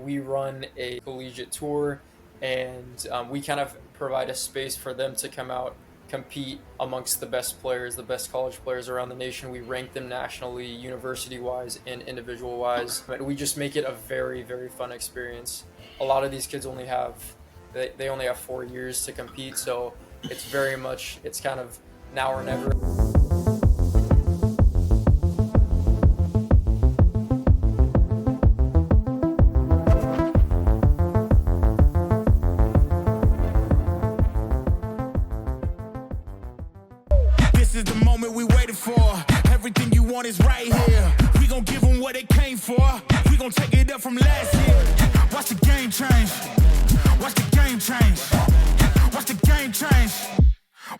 We run a collegiate tour, and we kind of provide a space for them to come out, compete amongst the best players, the best college players around the nation. We rank them nationally, university wise, and individual wise. And we just make it a very, very fun experience. A lot of these kids they only have 4 years to compete, so it's kind of now or never. This is the moment we waited for. Everything you want is right here. We gon' give them what they came for. We gon' take it up from last year. Watch the game change. Watch the game change. Watch the game change.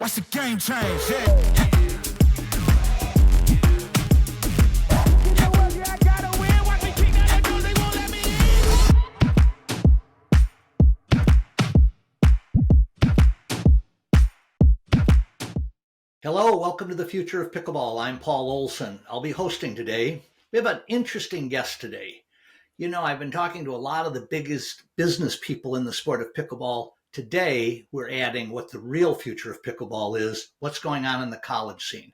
Watch the game change. Yeah. Hello, welcome to the Future of Pickleball. I'm Paul Olson. I'll be hosting today. We have an interesting guest today. You know, I've been talking to a lot of the biggest business people in the sport of pickleball. Today, we're adding what the real future of pickleball is, what's going on in the college scene.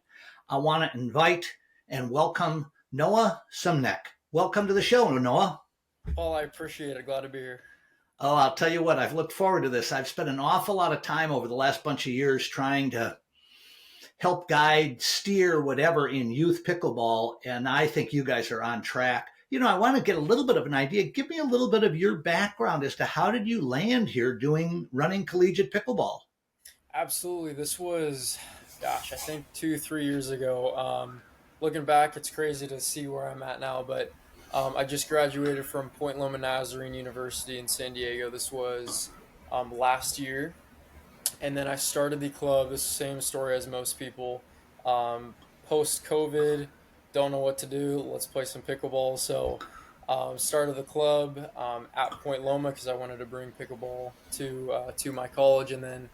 I want to invite and welcome Noah Suemnick. Welcome to the show, Noah. Paul, I appreciate it. Glad to be here. Oh, I'll tell you what, I've looked forward to this. I've spent an awful lot of time over the last bunch of years trying to help guide, steer, whatever in youth pickleball, and I think you guys are on track. You know, I want to get a little bit of an idea. Give me a little bit of your background as to how did you land here running collegiate pickleball? Absolutely. This was, I think 2-3 years ago. Looking back, it's crazy to see where I'm at now, but I just graduated from Point Loma Nazarene University in San Diego. This was last year. And then I started the club, the same story as most people. Post-COVID, don't know what to do. Let's play some pickleball. So started the club at Point Loma because I wanted to bring pickleball to my college. And then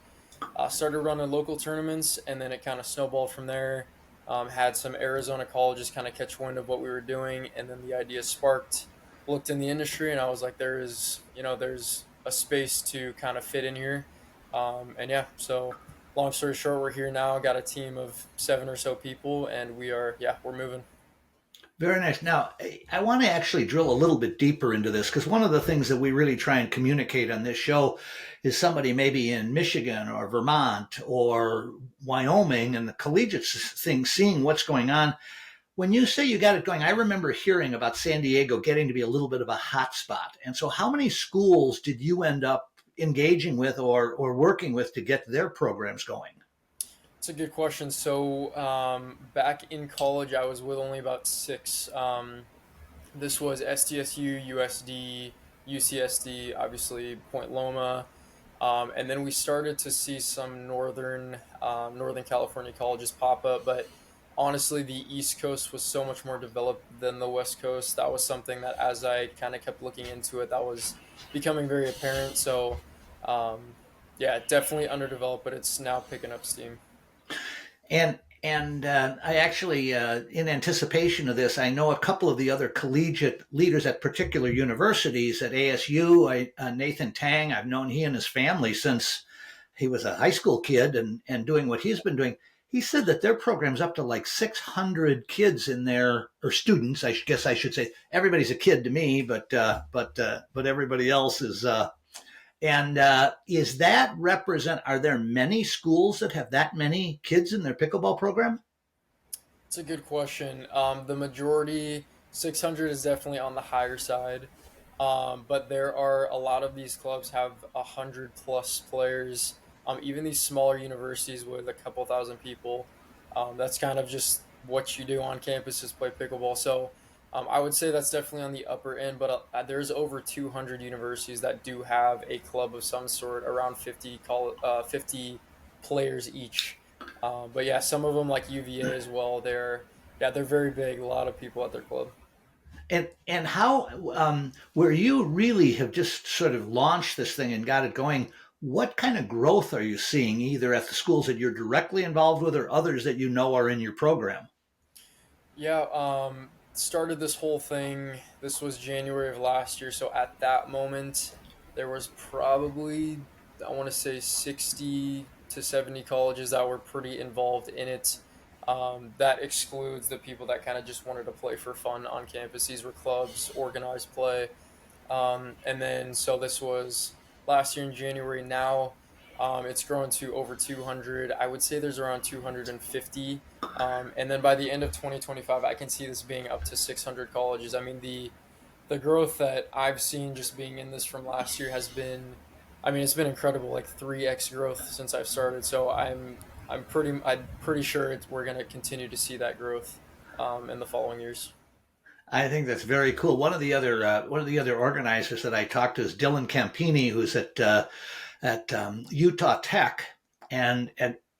started running local tournaments, and then it kind of snowballed from there. Had some Arizona colleges kind of catch wind of what we were doing, and then the idea sparked. Looked in the industry, and I was like, there's a space to kind of fit in here. So long story short, we're here now. Got a team of 7 or so people, and we're moving. Very nice. Now, I want to actually drill a little bit deeper into this because one of the things that we really try and communicate on this show is somebody maybe in Michigan or Vermont or Wyoming and the collegiate thing, seeing what's going on. When you say you got it going, I remember hearing about San Diego getting to be a little bit of a hot spot. And so how many schools did you end up engaging with or working with to get their programs going? It's a good question. So back in college, I was with only about 6. This was SDSU, USD, UCSD, obviously Point Loma, and then we started to see some Northern California colleges pop up. But honestly, the East Coast was so much more developed than the West Coast. That was something that, as I kind of kept looking into it, that was becoming very apparent. So, definitely underdeveloped, but it's now picking up steam. And I actually, in anticipation of this, I know a couple of the other collegiate leaders at particular universities. At ASU, Nathan Tang, I've known he and his family since he was a high school kid and doing what he's been doing. He said that their program's up to like 600 kids in there, or students, I guess I should say. Everybody's a kid to me, but everybody else is. Is that are there many schools that have that many kids in their pickleball program? It's a good question. The majority, 600 is definitely on the higher side. But there are a lot of these clubs have 100 plus players. Even these smaller universities with a couple thousand people, that's kind of just what you do on campus is play pickleball. So I would say that's definitely on the upper end, but there's over 200 universities that do have a club of some sort, around 50 players each. But yeah, some of them like UVA as well. They're very big. A lot of people at their club. And how where you really have just sort of launched this thing and got it going, what kind of growth are you seeing either at the schools that you're directly involved with or others that you know are in your program? Yeah, started this whole thing this was January of last year. So at that moment, there was probably, I want to say, 60 to 70 colleges that were pretty involved in it. That excludes the people that kind of just wanted to play for fun on campus. These were clubs, organized play. And then, so this was last year in January. Now it's grown to over 200. I would say there's around 250. And then by the end of 2025, I can see this being up to 600 colleges. I mean, the growth that I've seen just being in this from last year has been, I mean, it's been incredible, like 3x growth since I've started. So I'm pretty sure we're going to continue to see that growth in the following years. I think that's very cool. One of the other organizers that I talked to is Dylan Campini, who's at Utah Tech, and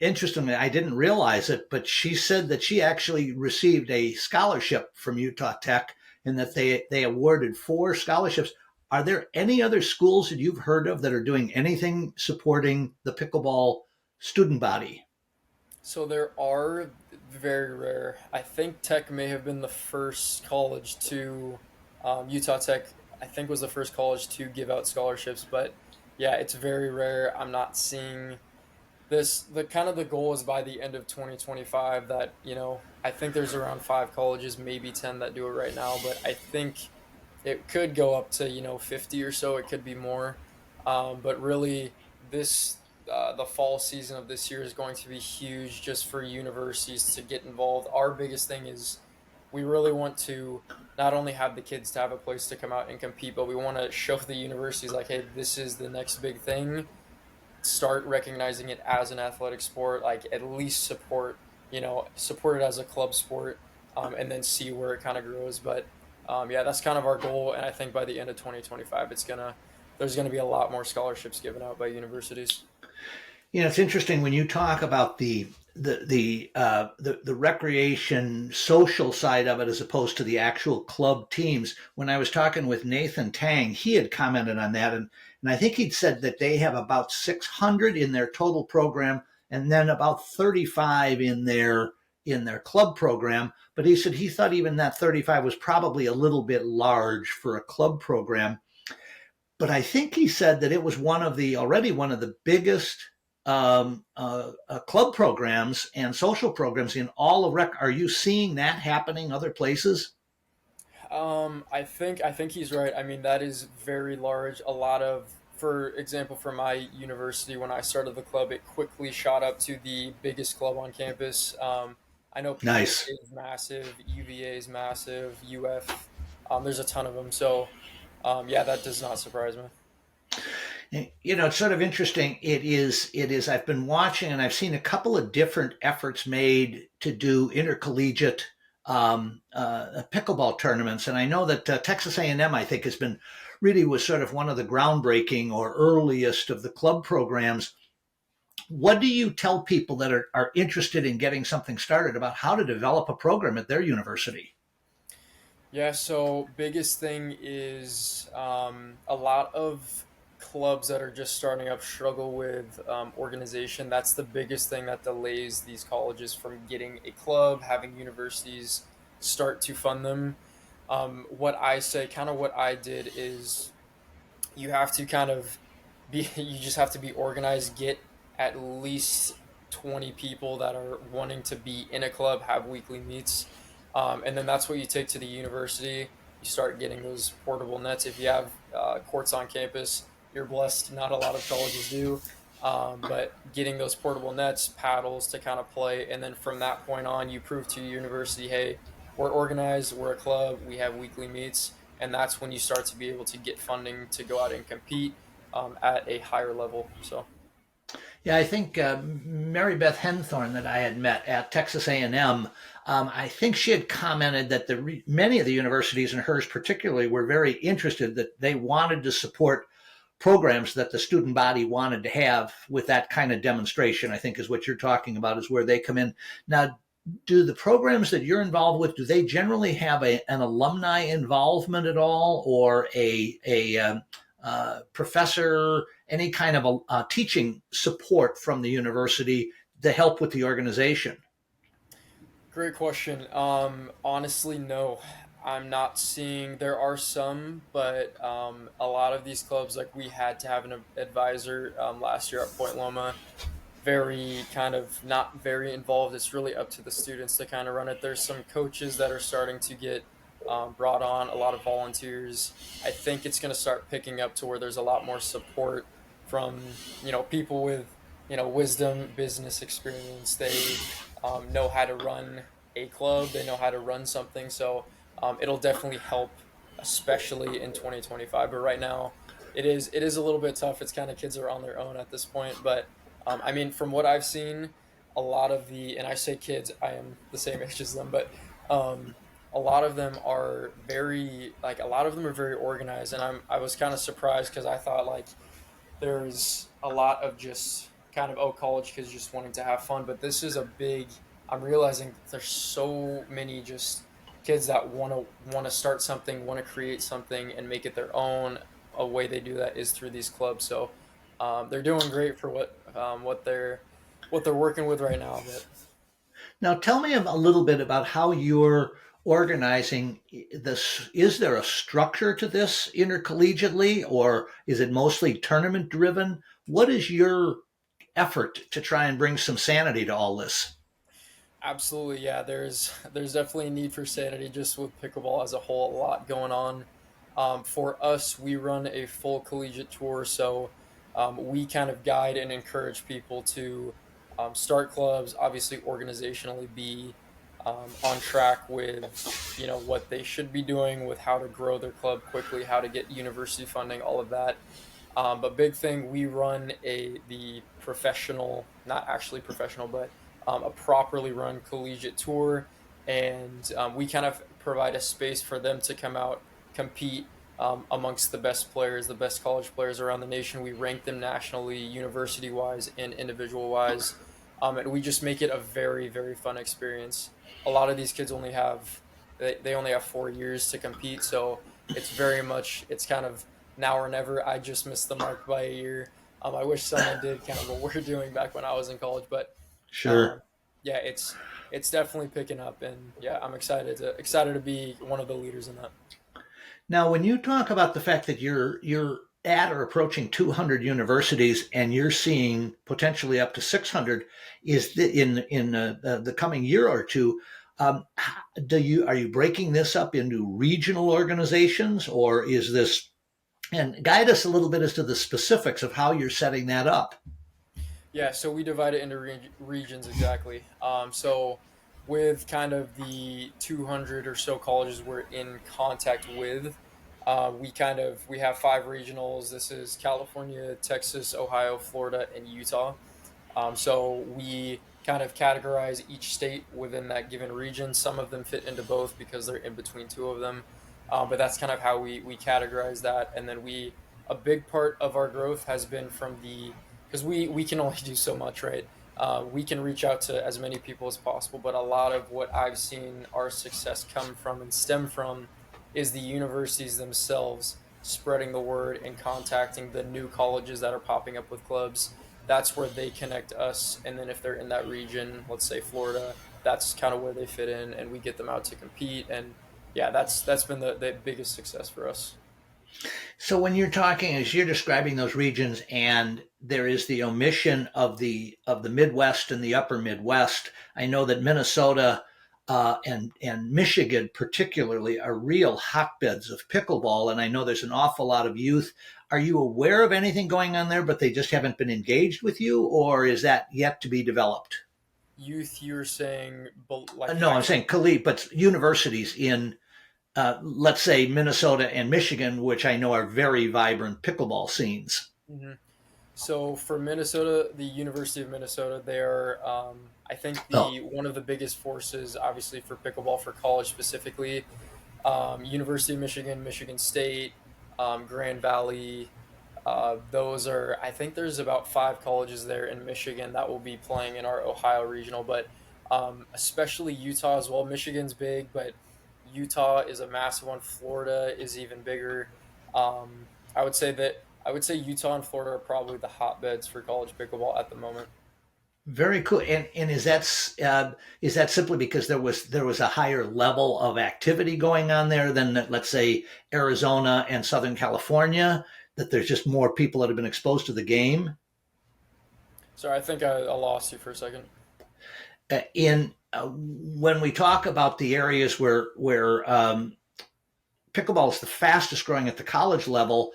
interestingly, I didn't realize it, but she said that she actually received a scholarship from Utah Tech, and that they awarded 4 scholarships. Are there any other schools that you've heard of that are doing anything supporting the pickleball student body? So there are, very rare. I think Tech may have been the first college to, Utah Tech, I think was the first college to give out scholarships, but yeah, it's very rare. I'm not seeing this. The kind of the goal is by the end of 2025 that, I think there's around 5 colleges, maybe 10 that do it right now, but I think it could go up to 50 or so. It could be more, but really this the fall season of this year is going to be huge just for universities to get involved. Our biggest thing is we really want to not only have the kids to have a place to come out and compete, but we want to show the universities like, hey, this is the next big thing. Start recognizing it as an athletic sport, like at least support it as a club sport, and then see where it kind of grows. But yeah, that's kind of our goal, and I think by the end of 2025, there's gonna be a lot more scholarships given out by universities. It's interesting when you talk about the recreation social side of it as opposed to the actual club teams. When I was talking with Nathan Tang, he had commented on that, and I think he'd said that they have about 600 in their total program, and then about 35 in their club program. But he said he thought even that 35 was probably a little bit large for a club program. But I think he said that it was already one of the biggest club programs and social programs in all of rec. Are you seeing that happening other places? I think he's right. I mean, that is very large. A lot of, for example, for my university, when I started the club, it quickly shot up to the biggest club on campus. I know Nice. PA is massive, UVA is massive, UF. There's a ton of them. So, yeah, that does not surprise me. It's sort of interesting. It is. I've been watching and I've seen a couple of different efforts made to do intercollegiate pickleball tournaments. And I know that Texas A&M, I think, was sort of one of the groundbreaking or earliest of the club programs. What do you tell people that are interested in getting something started about how to develop a program at their university? Yeah, so biggest thing is a lot of clubs that are just starting up struggle with organization. That's the biggest thing that delays these colleges from getting a club, having universities start to fund them. What I say, kind of what I did is you have to kind of you just have to be organized, get at least 20 people that are wanting to be in a club, have weekly meets, and then that's what you take to the university. You start getting those portable nets. If you have courts on campus, you're blessed. Not a lot of colleges do, but getting those portable nets, paddles to kind of play, and then from that point on, you prove to your university, hey, we're organized, we're a club, we have weekly meets, and that's when you start to be able to get funding to go out and compete at a higher level. So. Yeah, I think Mary Beth Henthorne that I had met at Texas A&M, I think she had commented that many of the universities, and hers particularly, were very interested that they wanted to support programs that the student body wanted to have with that kind of demonstration. I think is what you're talking about, is where they come in. Now, do the programs that you're involved with, do they generally have an alumni involvement at all, or a professor, any kind of teaching support from the university to help with the organization? Great question. Honestly, no. I'm not seeing. There are some, but a lot of these clubs, like we had to have an advisor last year at Point Loma, very kind of not very involved. It's really up to the students to kind of run it. There's some coaches that are starting to get brought on, a lot of volunteers. I think it's going to start picking up to where there's a lot more support from, people with, wisdom, business experience. They know how to run a club, they know how to run something. So it'll definitely help, especially in 2025. But right now, it is a little bit tough. It's kind of kids are on their own at this point, but I mean, from what I've seen, a lot of and I say kids, I am the same age as them, but um, a lot of them are a lot of them are very organized, and I was kind of surprised because I thought like there's a lot of just kind of college kids just wanting to have fun, but this is a big. I'm realizing there's so many just kids that want to start something, want to create something, and make it their own. A way they do that is through these clubs. So they're doing great for what they're working with right now. But Now, tell me a little bit about how you're organizing this. Is there a structure to this intercollegiately, or is it mostly tournament driven? What is your effort to try and bring some sanity to all this? absolutely, yeah. There's definitely a need for sanity just with pickleball as a whole. A lot going on. For us, we run a full collegiate tour, so we kind of guide and encourage people to start clubs. Obviously, organizationally, be on track with what they should be doing, with how to grow their club quickly, how to get university funding, all of that. But big thing, we run the professional, not actually professional, but a properly run collegiate tour, and we kind of provide a space for them to come out, compete amongst the best players, the best college players around the nation. We rank them nationally, university wise, and individual wise, and we just make it a very, very fun experience. A lot of these kids they only have 4 years to compete, so it's kind of now or never. I just missed the mark by a year. I wish someone did kind of what we're doing back when I was in college, but Sure. um, yeah, it's definitely picking up, and yeah, I'm excited to be one of the leaders in that. Now, when you talk about the fact that you're at or approaching 200 universities and you're seeing potentially up to 600, is the coming year or two? Are you breaking this up into regional organizations, or is this? And guide us a little bit as to the specifics of how you're setting that up. Yeah, so we divide it into regions exactly. So with kind of the 200 or so colleges we're in contact with, we have five regionals. This is California, Texas, Ohio, Florida, and Utah. So we kind of categorize each state within that given region. Some of them fit into both because they're in between two of them. But that's kind of how we categorize that. And then a big part of our growth has been because we can only do so much, right? We can reach out to as many people as possible, but a lot of what I've seen our success come from and stem from is the universities themselves spreading the word and contacting the new colleges that are popping up with clubs. That's where they connect us, and then if they're in that region, let's say Florida, that's kind of where they fit in, and we get them out to compete. And yeah, that's been the biggest success for us. So when you're talking, as you're describing those regions, and there is the omission of the Midwest and the Upper Midwest, I know that Minnesota and Michigan particularly are real hotbeds of pickleball, and I know there's an awful lot of youth. Are you aware of anything going on there, but they just haven't been engaged with you, or is that yet to be developed? Youth, you're saying, like No, high I'm school? saying collegiate, but universities in, let's say, Minnesota and Michigan, which I know are very vibrant pickleball scenes. Hmm. So for Minnesota, the University of Minnesota, they're I think Oh, the one of the biggest forces, obviously for pickleball for college specifically. University of Michigan, Michigan State, Grand Valley. Those are, I think there's about five colleges there in Michigan that will be playing in our Ohio regional, but especially Utah as well. Michigan's big, but Utah is a massive one. Florida is even bigger. I would say Utah and Florida are probably the hotbeds for college pickleball at the moment. Very cool. And is that simply because there was a higher level of activity going on there than, let's say, Arizona and Southern California? That there's just more people that have been exposed to the game. Sorry, I think I lost you for a second. In When we talk about the areas where pickleball is the fastest growing at the college level,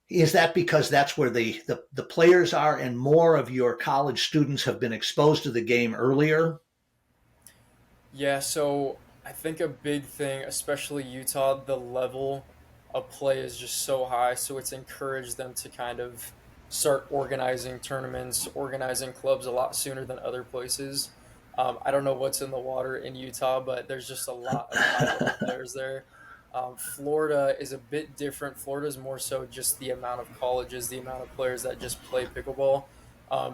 is that because that's where the players are and more of your college students have been exposed to the game earlier? Yeah, so I think a big thing, especially Utah, the level of play is just so high, so it's encouraged them to kind of start organizing tournaments, organizing clubs a lot sooner than other places. I don't know what's in the water in Utah, but there's just a lot of high level players there. Florida is a bit different. Florida is more so just the amount of colleges, the amount of players that just play pickleball.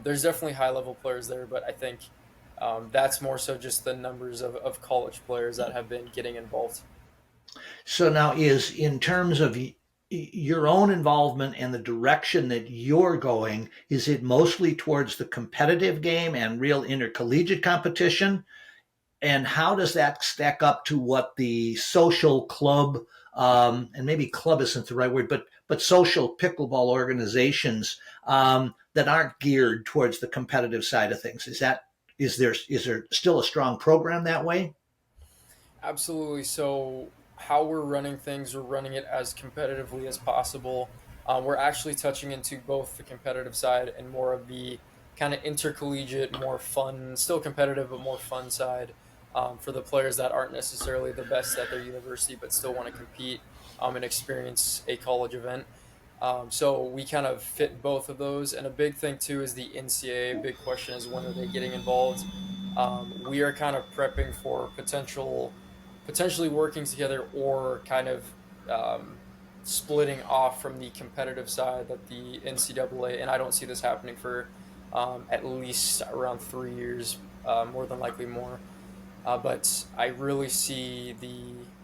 There's definitely high level players there, but I think that's more so just the numbers of college players that have been getting involved. So now, is in terms of your own involvement and the direction that you're going, is it mostly towards the competitive game and real intercollegiate competition? And how does that stack up to what the social club, and maybe club isn't the right word, but social pickleball organizations that aren't geared towards the competitive side of things? Is there still a strong program that way? Absolutely. So, how we're running things, we're running it as competitively as possible. We're actually touching into both the competitive side and more of the kind of intercollegiate, more fun, still competitive, but more fun side for the players that aren't necessarily the best at their university, but still want to compete and experience a college event. So we kind of fit both of those. And a big thing too is the NCAA. Big question is when are they getting involved? We are kind of prepping for potentially working together or kind of um, splitting off from the competitive side that the NCAA, and I don't see this happening for at least around 3 years, more than likely more. But I really see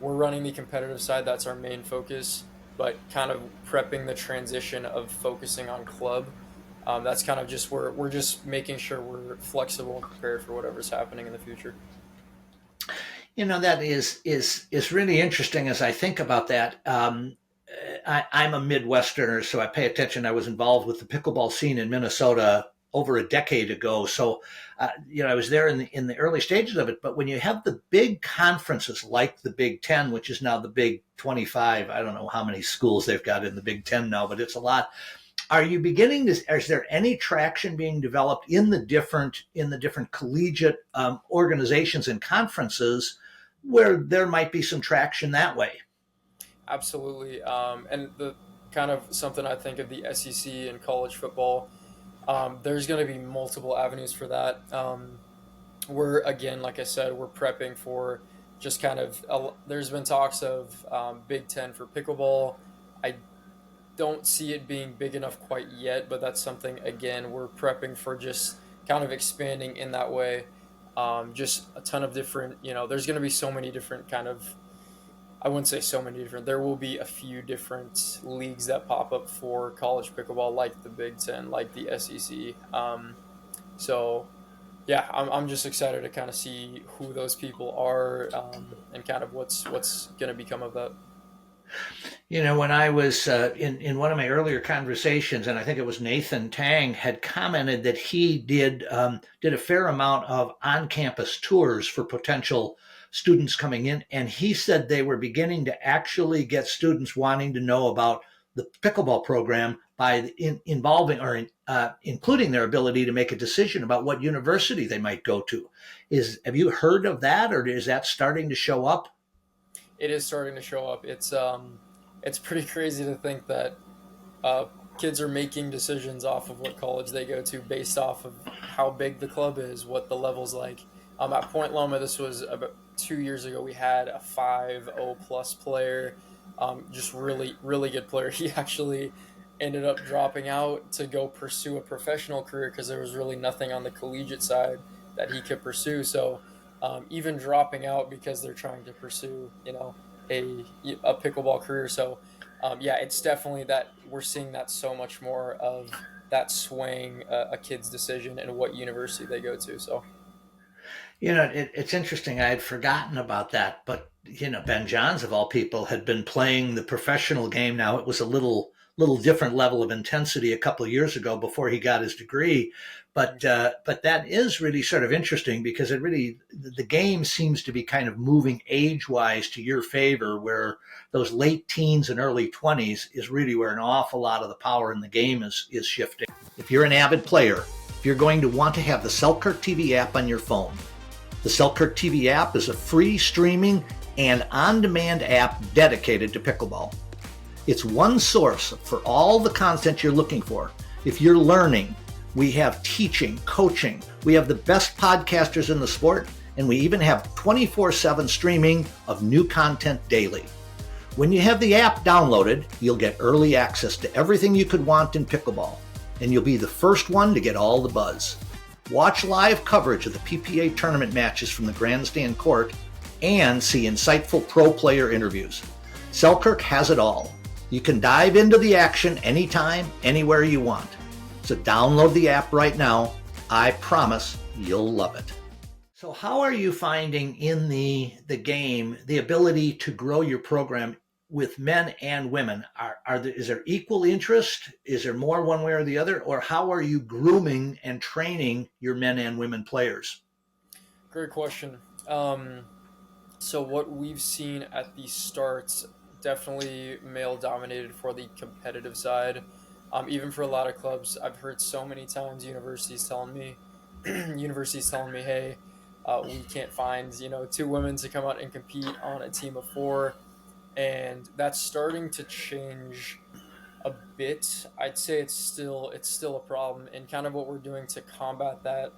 we're running the competitive side. That's our main focus. But kind of prepping the transition of focusing on club. That's kind of just we're just making sure we're flexible and prepared for whatever's happening in the future. That is really interesting as I think about that. I'm a Midwesterner, so I pay attention. I was involved with the pickleball scene in Minnesota over a decade ago. So, I was there in the early stages of it. But when you have the big conferences like the Big Ten, which is now the Big 25, I don't know how many schools they've got in the Big Ten now, but it's a lot. Are you beginning to? Is there any traction being developed in the different collegiate organizations and conferences where there might be some traction that way? Absolutely. And the kind of something I think of the SEC and college football. There's going to be multiple avenues for that. We're again, like I said, we're prepping for just kind of. There's been talks of Big Ten for pickleball. I don't see it being big enough quite yet, but that's something again we're prepping for just kind of expanding in that way. Just a ton of different, there's going to be so many different kind of. I wouldn't say so many different. There will be a few different leagues that pop up for college pickleball, like the Big Ten, like the SEC. So yeah, I'm just excited to kind of see who those people are and kind of what's going to become of that. When I was in one of my earlier conversations, and I think it was Nathan Tang had commented that he did a fair amount of on-campus tours for potential students coming in, and he said they were beginning to actually get students wanting to know about the pickleball program by involving or including their ability to make a decision about what university they might go to. Have you heard of that, or is that starting to show up? It is starting to show up. It's pretty crazy to think that uh, kids are making decisions off of what college they go to based off of how big the club is, what the level's like. At Point Loma, this was about 2 years ago. We had a 5.0 plus player, just really, really good player. He actually ended up dropping out to go pursue a professional career because there was really nothing on the collegiate side that he could pursue. So even dropping out because they're trying to pursue, a pickleball career. So yeah, it's definitely that we're seeing that so much more of that swaying a kid's decision and what university they go to. So It's interesting. I had forgotten about that, but Ben Johns of all people had been playing the professional game. Now it was a little different level of intensity a couple of years ago before he got his degree, but that is really sort of interesting because the game seems to be kind of moving age wise to your favor, where those late teens and early 20s is really where an awful lot of the power in the game is shifting. If you're an avid player, if you're going to want to have the Selkirk TV app on your phone. The Selkirk TV app is a free streaming and on-demand app dedicated to pickleball. It's one source for all the content you're looking for. If you're learning, we have teaching, coaching, we have the best podcasters in the sport, and we even have 24/7 streaming of new content daily. When you have the app downloaded, you'll get early access to everything you could want in pickleball, and you'll be the first one to get all the buzz. Watch live coverage of the PPA tournament matches from the grandstand court and see insightful pro player interviews. Selkirk has it all. You can dive into the action anytime, anywhere you want. So download the app right now. I promise you'll love it. So how are you finding in the game the ability to grow your program with men and women? Is there equal interest? Is there more one way or the other? Or how are you grooming and training your men and women players? great question. So what we've seen at the start, definitely male dominated for the competitive side. Even for a lot of clubs, I've heard so many times universities telling me, hey, we can't find, two women to come out and compete on a team of four. And that's starting to change a bit. I'd say it's still a problem, and kind of what we're doing to combat that.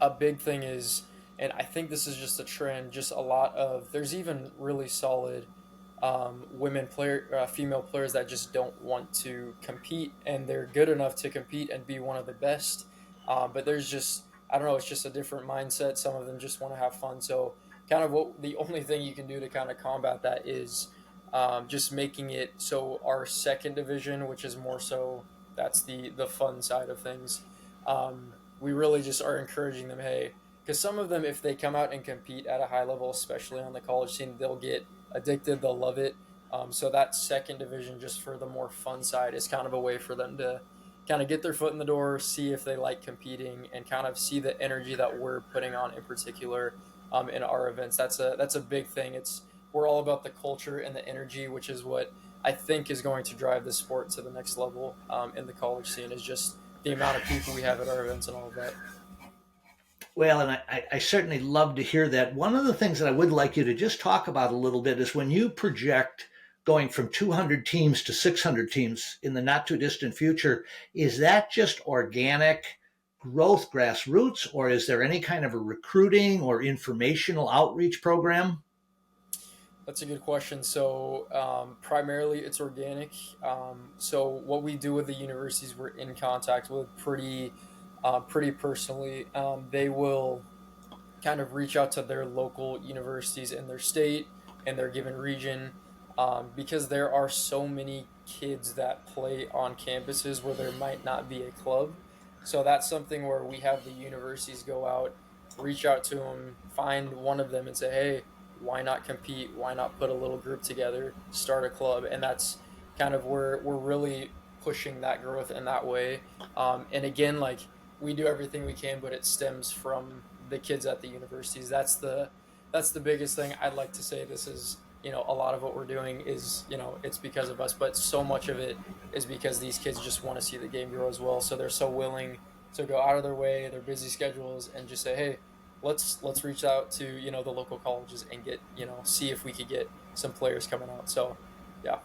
A big thing is, and I think this is just a trend, just a lot of, there's even really solid female players that just don't want to compete, and they're good enough to compete and be one of the best. But there's just, I don't know, it's just a different mindset. Some of them just want to have fun. So kind of the only thing you can do to kind of combat that is just making it so our second division, which is more so, that's the fun side of things. We really just are encouraging them, hey, because some of them, if they come out and compete at a high level, especially on the college scene, they'll get addicted, they'll love it. So that second division, just for the more fun side, is kind of a way for them to kind of get their foot in the door, see if they like competing, and kind of see the energy that we're putting on in particular in our events. That's a big thing. We're all about the culture and the energy, which is what I think is going to drive the sport to the next level in the college scene, is just the amount of people we have at our events and all of that. Well, and I certainly love to hear that. One of the things that I would like you to just talk about a little bit is when you project going from 200 teams to 600 teams in the not too distant future, is that just organic growth, grassroots, or is there any kind of a recruiting or informational outreach program? That's a good question. So primarily it's organic. So what we do with the universities we're in contact with pretty personally. They will kind of reach out to their local universities in their state and their given region, because there are so many kids that play on campuses where there might not be a club. So that's something where we have the universities go out, reach out to them, find one of them and say, hey, why not compete? Why not put a little group together, start a club? And that's kind of where we're really pushing that growth in that way. And again, like, we do everything we can, but it stems from the kids at the universities. That's the biggest thing. I'd like to say this is, a lot of what we're doing is, it's because of us, but so much of it is because these kids just want to see the game grow as well. So they're so willing to go out of their way, their busy schedules, and just say, hey, let's reach out to, the local colleges and get, see if we could get some players coming out. So, yeah.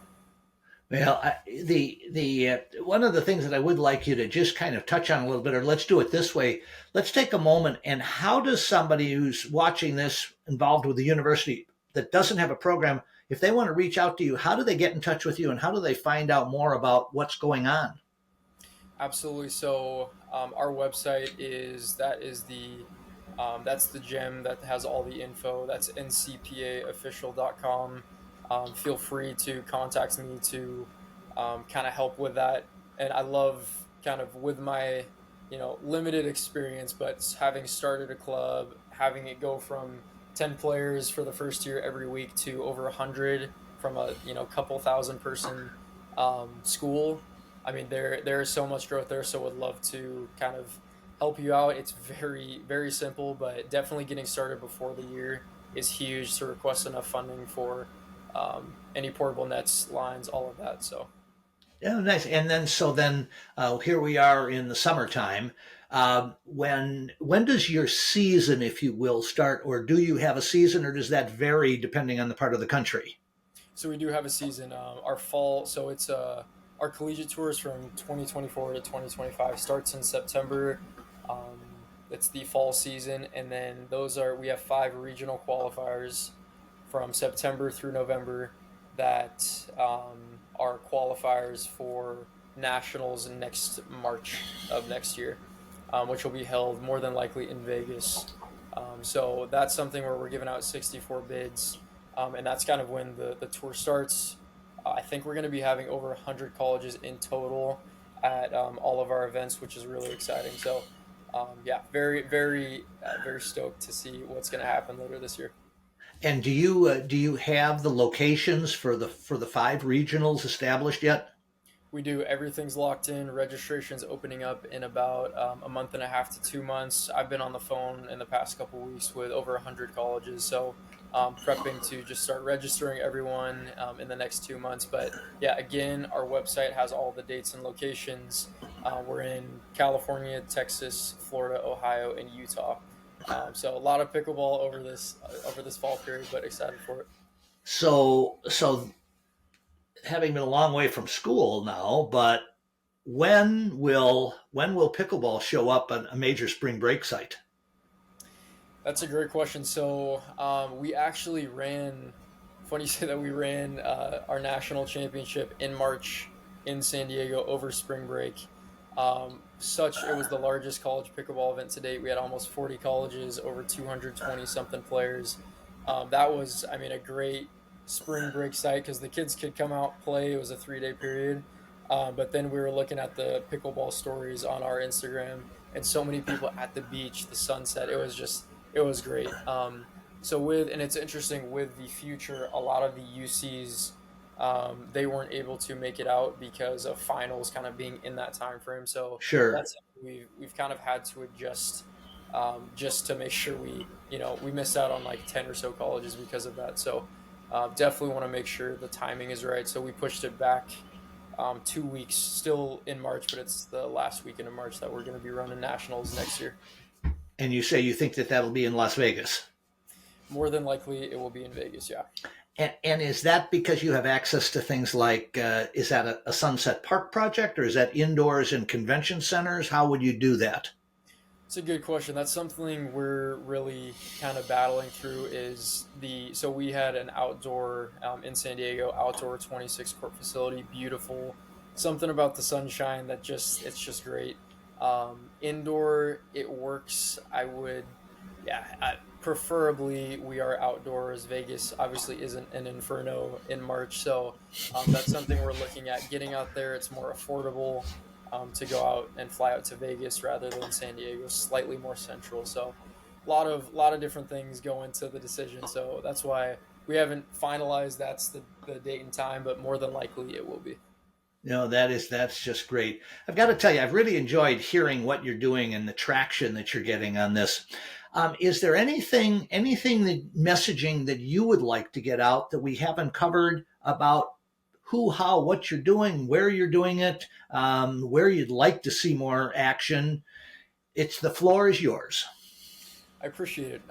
Well, the one of the things that I would like you to just kind of touch on a little bit, or let's do it this way. Let's take a moment, and how does somebody who's watching this involved with the university that doesn't have a program, if they want to reach out to you, how do they get in touch with you, and how do they find out more about what's going on? Absolutely. So our website that's the gem that has all the info. That's ncpaofficial.com. Feel free to contact me to kind of help with that. And I love kind of with my, limited experience, but having started a club, having it go from 10 players for the first year every week to over 100 from a, couple thousand person school. I mean, there is so much growth there, so would love to kind of help you out. It's very, very simple, but definitely getting started before the year is huge to request enough funding for any portable nets, lines, all of that. So Yeah, nice. And then here we are in the summertime. When does your season, if you will, start, or do you have a season, or does that vary depending on the part of the country? So we do have a season. Our fall, so it's our collegiate tours from 2024 to 2025 starts in September. Um, it's the fall season, and then we have 5 regional qualifiers from September through November that are qualifiers for nationals next March of next year, which will be held more than likely in Vegas. So that's something where we're giving out 64 bids, and that's kind of when the tour starts. I think we're going to be having over 100 colleges in total at all of our events, which is really exciting. So, yeah, very, very, very stoked to see what's going to happen later this year. And do you have the locations for the 5 regionals established yet? We do. Everything's locked in. Registration's opening up in about a month and a half to 2 months. I've been on the phone in the past couple weeks with over 100 colleges, so prepping to just start registering everyone in the next 2 months. But yeah, again, our website has all the dates and locations. We're in California, Texas, Florida, Ohio, and Utah. So a lot of pickleball over this fall period, but excited for it. So having been a long way from school now, but when will pickleball show up on a major spring break site? That's a great question. So we actually ran. Funny you say that we ran our national championship in March in San Diego over spring break. It was the largest college pickleball event to date. We had almost 40 colleges, over 220 something players. That was, I mean, a great spring break site because the kids could come out play. It was a 3-day period. But then we were looking at the pickleball stories on our Instagram, and so many people at the beach, the sunset. It was great. And it's interesting with the future, a lot of the UCs, they weren't able to make it out because of finals kind of being in that time frame. So Sure. that's we've kind of had to adjust just to make sure we missed out on like 10 or so colleges because of that. So definitely want to make sure the timing is right. So we pushed it back 2 weeks, still in March, but it's the last weekend of March that we're going to be running nationals next year. And you say you think that that'll be in Las Vegas. More than likely, it will be in Vegas. Yeah. And is that because you have access to things like, is that a Sunset Park project, or is that indoors in convention centers? How would you do that? It's a good question. That's something we're really kind of battling through. So we had an outdoor in San Diego, outdoor 26 court facility, beautiful. Something about the sunshine it's just great. Indoor, it works. Preferably we are outdoors. Vegas obviously isn't an inferno in March, so that's something we're looking at. Getting out there, it's more affordable to go out and fly out to Vegas rather than San Diego, slightly more central. So lot of different things go into the decision. So that's why we haven't finalized that's the date and time, but more than likely it will be. No, that's just great. I've got to tell you, I've really enjoyed hearing what you're doing and the traction that you're getting on this. Is there anything that messaging that you would like to get out that we haven't covered about who, how, what you're doing, where you're doing it, where you'd like to see more action? The floor is yours. I appreciate it.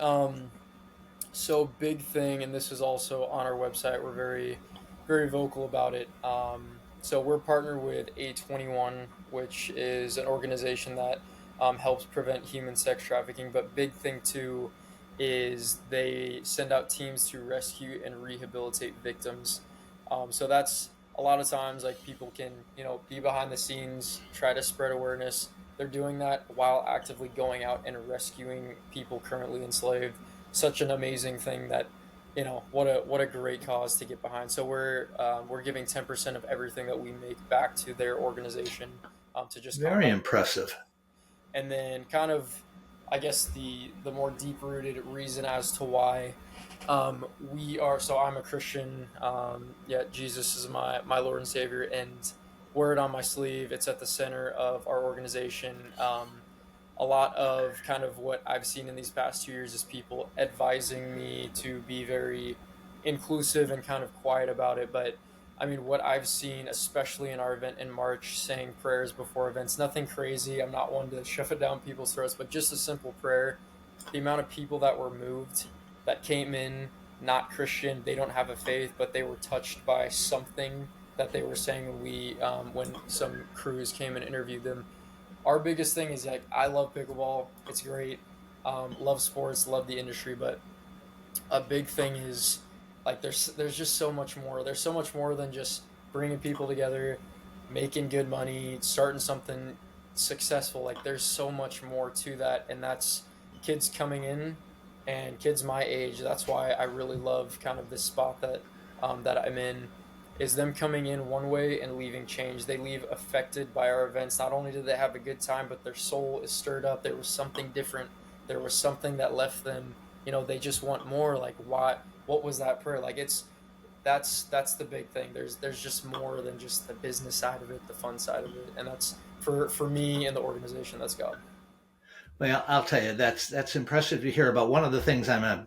So big thing, and this is also on our website. We're very, very vocal about it. So we're partnered with A21, which is an organization that helps prevent human sex trafficking. But big thing too is they send out teams to rescue and rehabilitate victims. So that's a lot of times like people can be behind the scenes, try to spread awareness. They're doing that while actively going out and rescuing people currently enslaved. Such an amazing thing that what a great cause to get behind. So we're giving 10% of everything that we make back to their organization to just kind of Very help. impressive. And then kind of, I guess the more deep rooted reason as to why we are. So I'm a Christian. Yeah, Jesus is my Lord and Savior, and wear it on my sleeve. It's at the center of our organization. A lot of kind of what I've seen in these past 2 years is people advising me to be very inclusive and kind of quiet about it. But I mean, what I've seen, especially in our event in March, saying prayers before events, nothing crazy. I'm not one to shove it down people's throats, but just a simple prayer. The amount of people that were moved, that came in not Christian, they don't have a faith, but they were touched by something that they were saying when some crews came and interviewed them. Our biggest thing is like, I love pickleball. It's great. Love sports, love the industry, but a big thing is like there's just so much more. There's so much more than just bringing people together, making good money, starting something successful. Like there's so much more to that, and that's kids coming in and kids my age. That's why I really love kind of this spot that I'm in, is them coming in one way and leaving changed. They leave affected by our events. Not only did they have a good time, but their soul is stirred up. There was something different. There was something that left them. They just want more. Like, what was that prayer? Like, that's the big thing. There's just more than just the business side of it, the fun side of it, and that's for me and the organization. That's God. Well, I'll tell you, that's impressive to hear about. One of the things I'm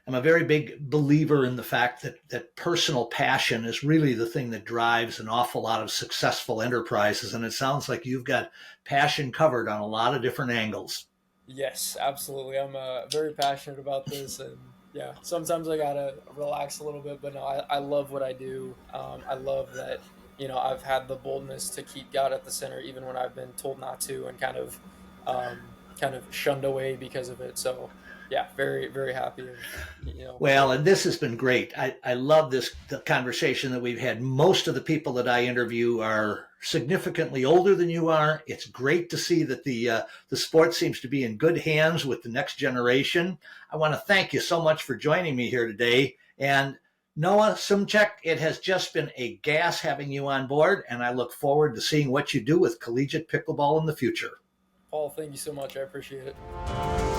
a very big believer in the fact that personal passion is really the thing that drives an awful lot of successful enterprises. And it sounds like you've got passion covered on a lot of different angles. Yes, absolutely. I'm very passionate about this, and yeah, sometimes I gotta relax a little bit, but no, I love what I do. I love that I've had the boldness to keep God at the center, even when I've been told not to, and kind of shunned away because of it. So yeah, very very happy of Well, and this has been great. I love the conversation that we've had. Most of the people that I interview are significantly older than you are. It's great to see that the sport seems to be in good hands with the next generation. I want to thank you so much for joining me here today. And Noah Suemnick, it has just been a gas having you on board, and I look forward to seeing what you do with collegiate pickleball in the future. Paul, thank you so much. I appreciate it.